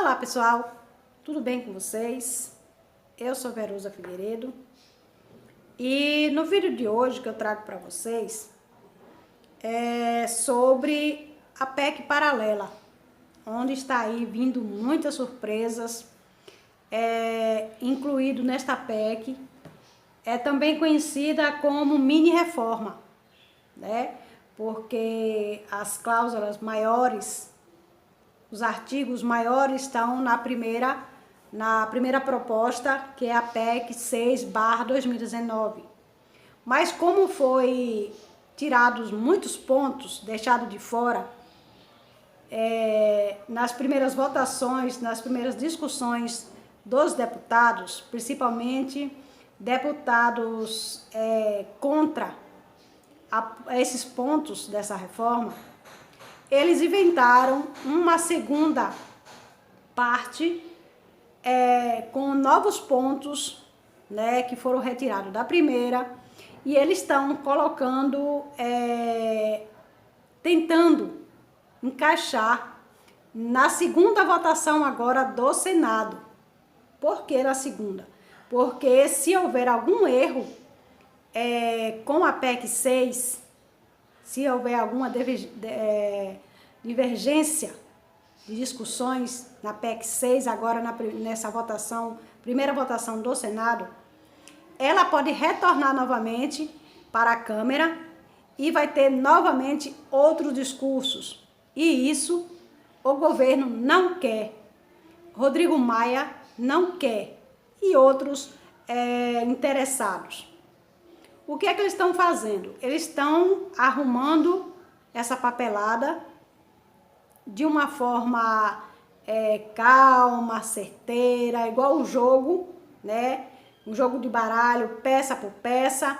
Olá pessoal, tudo bem com vocês? Eu sou Verusa Figueiredo e no vídeo de hoje que eu trago para vocês é sobre a PEC paralela, onde está aí vindo muitas surpresas, incluído nesta PEC, é também conhecida como mini reforma, né? Porque as cláusulas maiores, os artigos maiores estão na primeira proposta, que é a PEC 6/2019. Mas como foi tirados muitos pontos, deixado de fora, nas primeiras votações, nas primeiras discussões dos deputados, principalmente deputados contra esses pontos dessa reforma, eles inventaram uma segunda parte com novos pontos, né, que foram retirados da primeira, e eles estão colocando, tentando encaixar na segunda votação agora do Senado. Por que na segunda? Porque se houver algum erro com a PEC 6, se houver alguma divergência de discussões na PEC 6, agora nessa votação, primeira votação do Senado, ela pode retornar novamente para a Câmara e vai ter novamente outros discursos. E isso o governo não quer. Rodrigo Maia não quer. E outros interessados. O que é que eles estão fazendo? Eles estão arrumando essa papelada de uma forma calma, certeira, igual o jogo, né? Um jogo de baralho, peça por peça,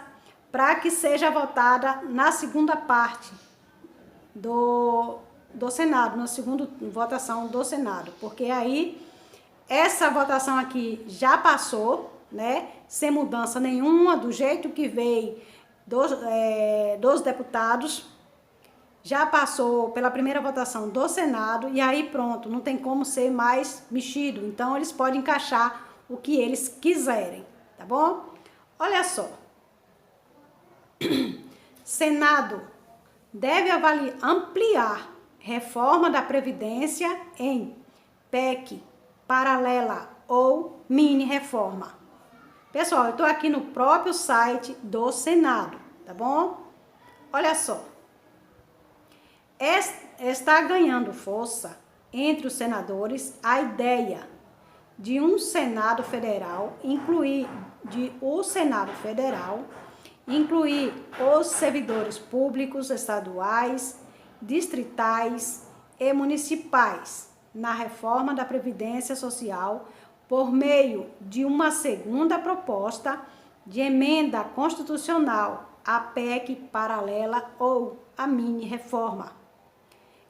para que seja votada na segunda parte do Senado, na segunda votação do Senado. Porque aí, essa votação aqui já passou, né? Sem mudança nenhuma, do jeito que veio dos deputados, já passou pela primeira votação do Senado e aí pronto, não tem como ser mais mexido. Então eles podem encaixar o que eles quiserem, tá bom? Olha só, Senado deve ampliar reforma da Previdência em PEC paralela ou mini reforma. Pessoal, eu tô aqui no próprio site do Senado, tá bom? Olha só. Está ganhando força entre os senadores a ideia de um Senado Federal, incluir os servidores públicos estaduais, distritais e municipais na reforma da Previdência Social por meio de uma segunda proposta de emenda constitucional à PEC paralela ou a mini reforma.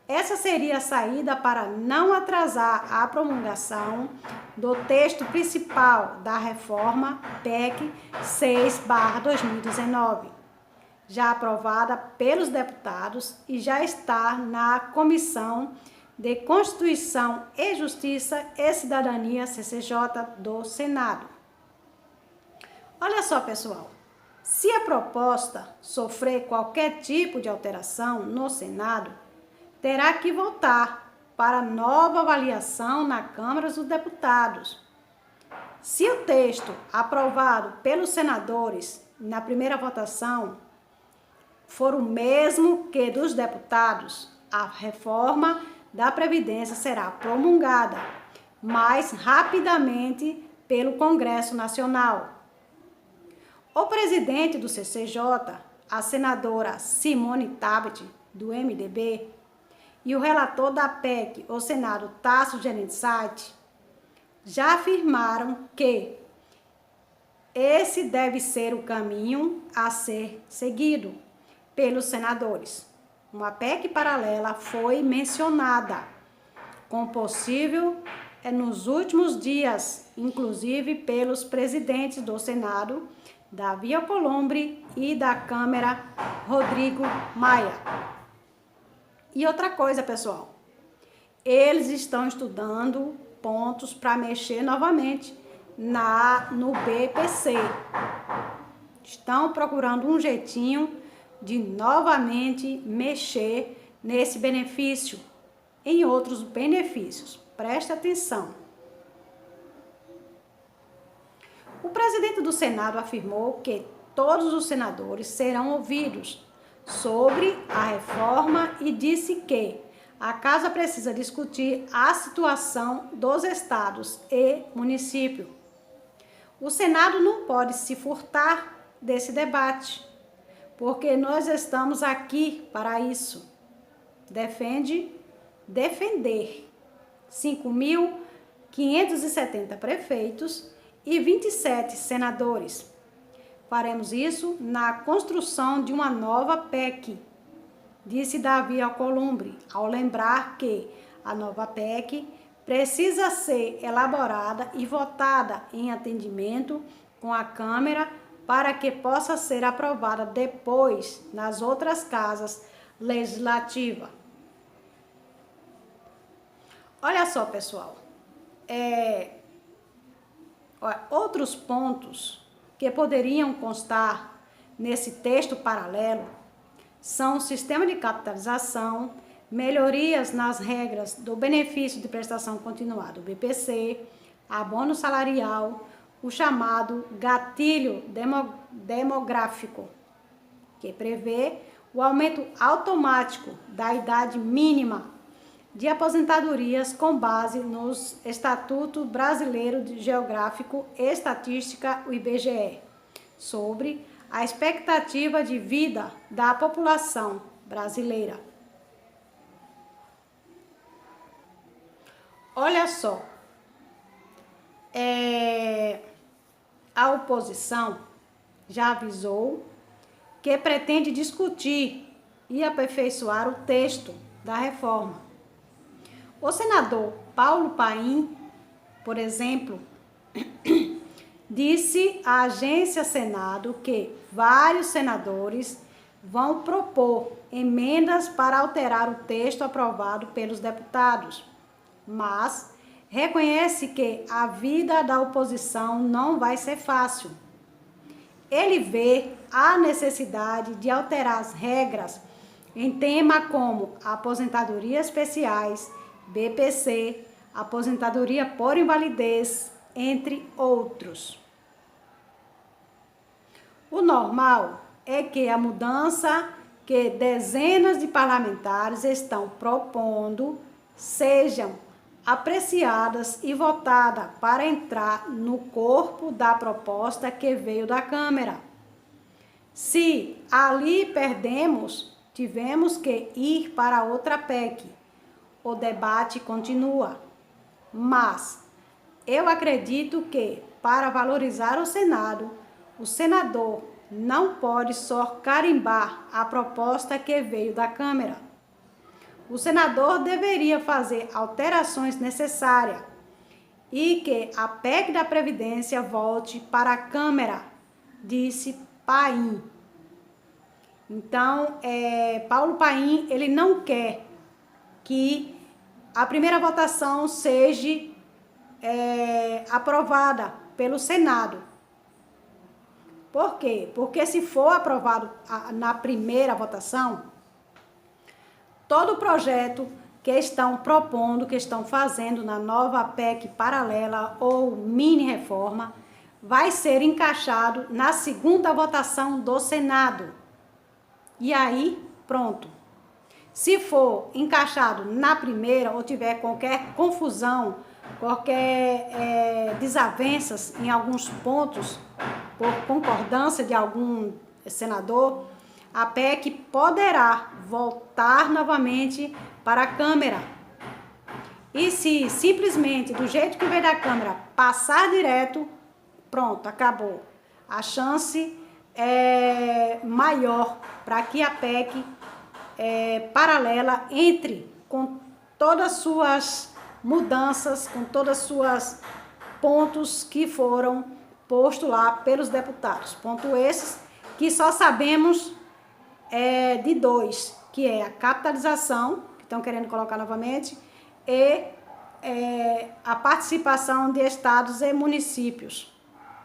Essa seria a saída para não atrasar a promulgação do texto principal da reforma PEC 6/2019, já aprovada pelos deputados e já está na Comissão de Constituição e Justiça e Cidadania, CCJ, do Senado. Olha só, pessoal, se a proposta sofrer qualquer tipo de alteração no Senado, terá que voltar para nova avaliação na Câmara dos Deputados. Se o texto aprovado pelos senadores na primeira votação for o mesmo que dos deputados, a reforma da Previdência será promulgada mais rapidamente pelo Congresso Nacional. O presidente do CCJ, a senadora Simone Tebet, do MDB, e o relator da PEC, o Senado Tasso Gereissati, já afirmaram que esse deve ser o caminho a ser seguido pelos senadores. Uma PEC paralela foi mencionada com possível nos últimos dias, inclusive pelos presidentes do Senado, Davi Alcolumbre, e da Câmara, Rodrigo Maia. E outra coisa, pessoal, eles estão estudando pontos para mexer novamente no BPC. Estão procurando um jeitinho de novamente mexer nesse benefício, em outros benefícios. Preste atenção. O presidente do Senado afirmou que todos os senadores serão ouvidos sobre a reforma e disse que a casa precisa discutir a situação dos estados e municípios. O Senado não pode se furtar desse debate, porque nós estamos aqui para isso. Defender 5.570 prefeitos e 27 senadores. Faremos isso na construção de uma nova PEC, disse Davi Alcolumbre, ao lembrar que a nova PEC precisa ser elaborada e votada em atendimento com a Câmara para que possa ser aprovada depois nas outras casas legislativas. Olha só, pessoal, outros pontos que poderiam constar nesse texto paralelo são o sistema de capitalização, melhorias nas regras do benefício de prestação continuada, o BPC, abono salarial, o chamado gatilho demográfico, que prevê o aumento automático da idade mínima de aposentadorias com base nos Estatuto Brasileiro de Geográfico e Estatística, o IBGE, sobre a expectativa de vida da população brasileira. Olha só, a oposição já avisou que pretende discutir e aperfeiçoar o texto da reforma. O senador Paulo Paim, por exemplo, disse à agência Senado que vários senadores vão propor emendas para alterar o texto aprovado pelos deputados, mas reconhece que a vida da oposição não vai ser fácil. Ele vê a necessidade de alterar as regras em temas como aposentadorias especiais, BPC, aposentadoria por invalidez, entre outros. O normal é que a mudança que dezenas de parlamentares estão propondo sejam apreciadas e votadas para entrar no corpo da proposta que veio da Câmara. Se ali perdemos, tivemos que ir para outra PEC. O debate continua, mas eu acredito que, para valorizar o Senado, o senador não pode só carimbar a proposta que veio da Câmara. O senador deveria fazer alterações necessárias e que a PEC da Previdência volte para a Câmara, disse Paim. Então, Paulo Paim, ele não quer que a primeira votação seja aprovada pelo Senado. Por quê? Porque se for aprovado na primeira votação, todo o projeto que estão propondo, que estão fazendo na nova PEC paralela ou mini-reforma, vai ser encaixado na segunda votação do Senado. E aí, pronto. Se for encaixado na primeira ou tiver qualquer confusão, qualquer desavenças em alguns pontos, por concordância de algum senador, a PEC poderá voltar novamente para a Câmara. E se simplesmente, do jeito que veio da Câmara, passar direto, pronto, acabou. A chance é maior para que a PEC paralela entre com todas as suas mudanças, com todos os seus pontos que foram postos lá pelos deputados. Ponto esses que só sabemos de dois, que é a capitalização, que estão querendo colocar novamente, e a participação de estados e municípios,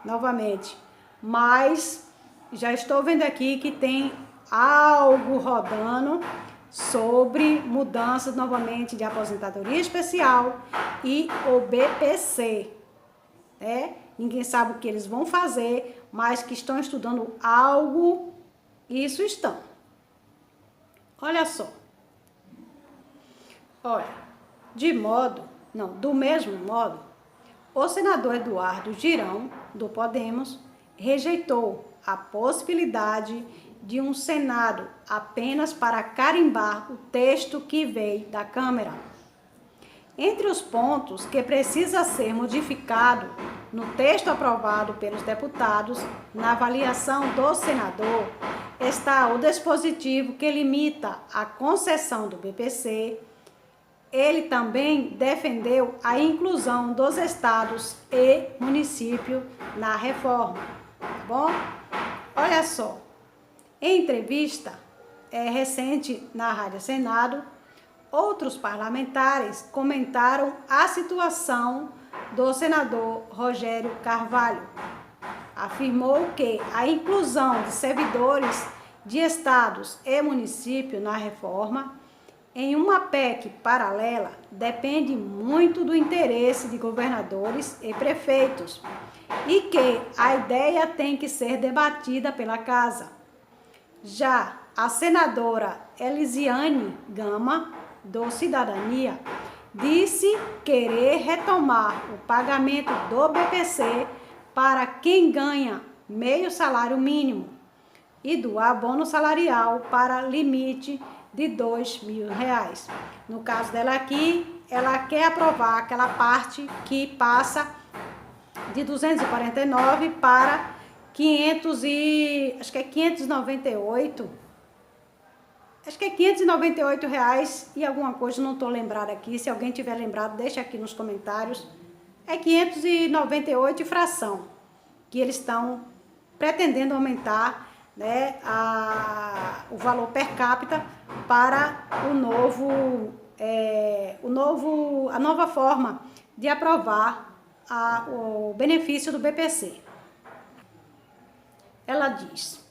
novamente. Mas já estou vendo aqui que tem algo rodando sobre mudanças novamente de aposentadoria especial e o BPC, né? Ninguém sabe o que eles vão fazer, mas que estão estudando algo, isso estão. Olha só. Olha, do mesmo modo, o senador Eduardo Girão, do Podemos, rejeitou a possibilidade de um Senado apenas para carimbar o texto que veio da Câmara. Entre os pontos que precisa ser modificado no texto aprovado pelos deputados, na avaliação do senador, está o dispositivo que limita a concessão do BPC. Ele também defendeu a inclusão dos estados e municípios na reforma, tá bom? Olha só, em entrevista recente na Rádio Senado, outros parlamentares comentaram a situação do senador Rogério Carvalho. Afirmou que a inclusão de servidores de estados e municípios na reforma em uma PEC paralela depende muito do interesse de governadores e prefeitos e que a ideia tem que ser debatida pela Casa. Já a senadora Elisiane Gama, do Cidadania, disse querer retomar o pagamento do BPC para quem ganha meio salário mínimo e do abono salarial para limite de R$2.000. No caso dela aqui, ela quer aprovar aquela parte que passa de 249 para 598. Acho que é R$598 e alguma coisa, não estou lembrada aqui. Se alguém tiver lembrado, deixa aqui nos comentários. É 598 e fração, que eles estão pretendendo aumentar, né, o valor per capita para a nova forma de aprovar o benefício do BPC. Ela diz: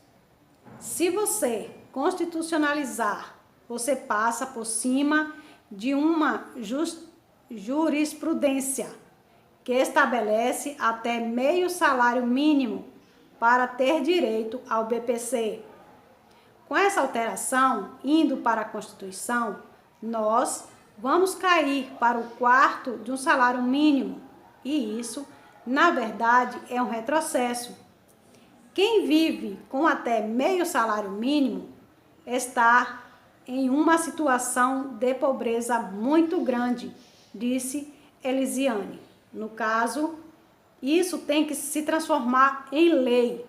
se você constitucionalizar, você passa por cima de uma jurisprudência que estabelece até meio salário mínimo para ter direito ao BPC. Com essa alteração, indo para a Constituição, nós vamos cair para o quarto de um salário mínimo, e isso, na verdade, é um retrocesso. Quem vive com até meio salário mínimo está em uma situação de pobreza muito grande, disse Elisiane. No caso, isso tem que se transformar em lei,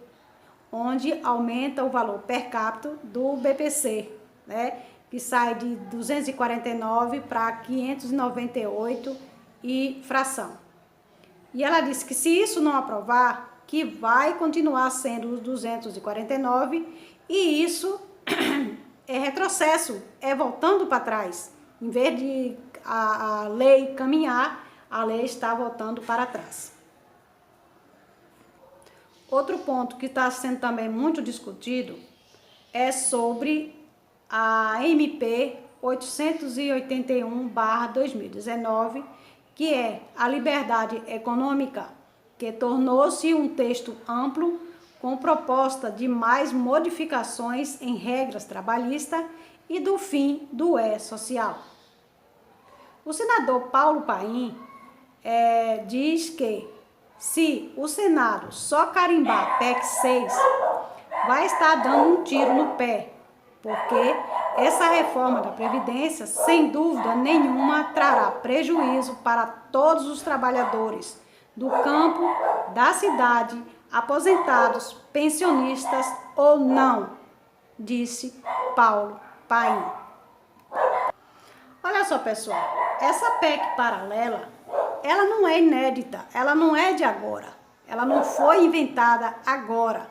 onde aumenta o valor per capita do BPC, né? Que sai de 249 para 598 e fração. E ela disse que se isso não aprovar, que vai continuar sendo os 249 e isso é retrocesso, é voltando para trás. Em vez de a lei caminhar, a lei está voltando para trás. Outro ponto que está sendo também muito discutido é sobre a MP 881/2019, que é a liberdade econômica, que tornou-se um texto amplo com proposta de mais modificações em regras trabalhistas e do fim do E-Social. O senador Paulo Paim diz que se o Senado só carimbar PEC 6, vai estar dando um tiro no pé, porque essa reforma da Previdência, sem dúvida nenhuma, trará prejuízo para todos os trabalhadores do campo, da cidade, aposentados, pensionistas ou não, disse Paulo Paim. Olha só, pessoal, essa PEC paralela, ela não é inédita, ela não é de agora, ela não foi inventada agora.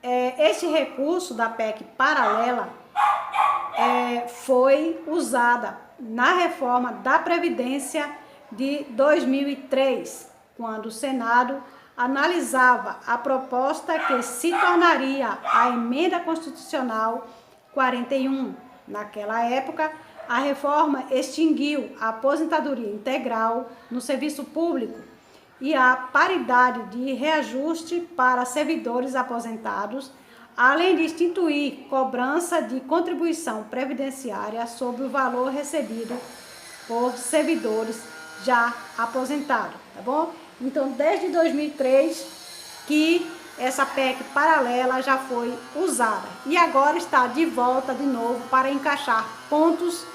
Este recurso da PEC paralela foi usada na reforma da Previdência de 2003, quando o Senado analisava a proposta que se tornaria a Emenda Constitucional 41. Naquela época, a reforma extinguiu a aposentadoria integral no serviço público e a paridade de reajuste para servidores aposentados, além de instituir cobrança de contribuição previdenciária sobre o valor recebido por servidores já aposentados, tá bom? Então, desde 2003 que essa PEC paralela já foi usada e agora está de volta de novo para encaixar pontos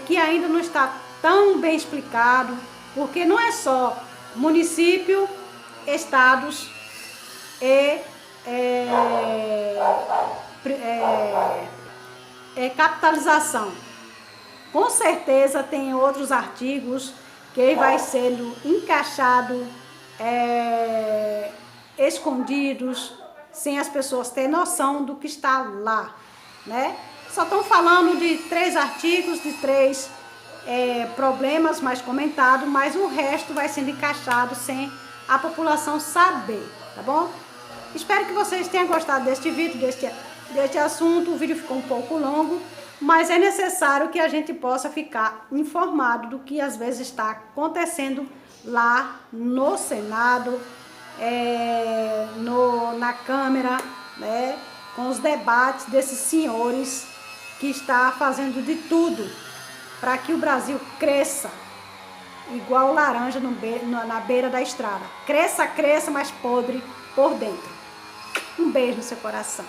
que ainda não está tão bem explicado, porque não é só município, estados e capitalização. Com certeza tem outros artigos que vai sendo encaixado, escondidos, sem as pessoas terem noção do que está lá, né? Só estão falando de 3 artigos, de 3 problemas mais comentados, mas o resto vai sendo encaixado sem a população saber, tá bom? Espero que vocês tenham gostado deste vídeo, deste assunto. O vídeo ficou um pouco longo, mas é necessário que a gente possa ficar informado do que às vezes está acontecendo lá no Senado, na Câmara, né, com os debates desses senhores que está fazendo de tudo para que o Brasil cresça igual laranja na beira da estrada. Cresça, cresça, mas podre por dentro. Um beijo no seu coração.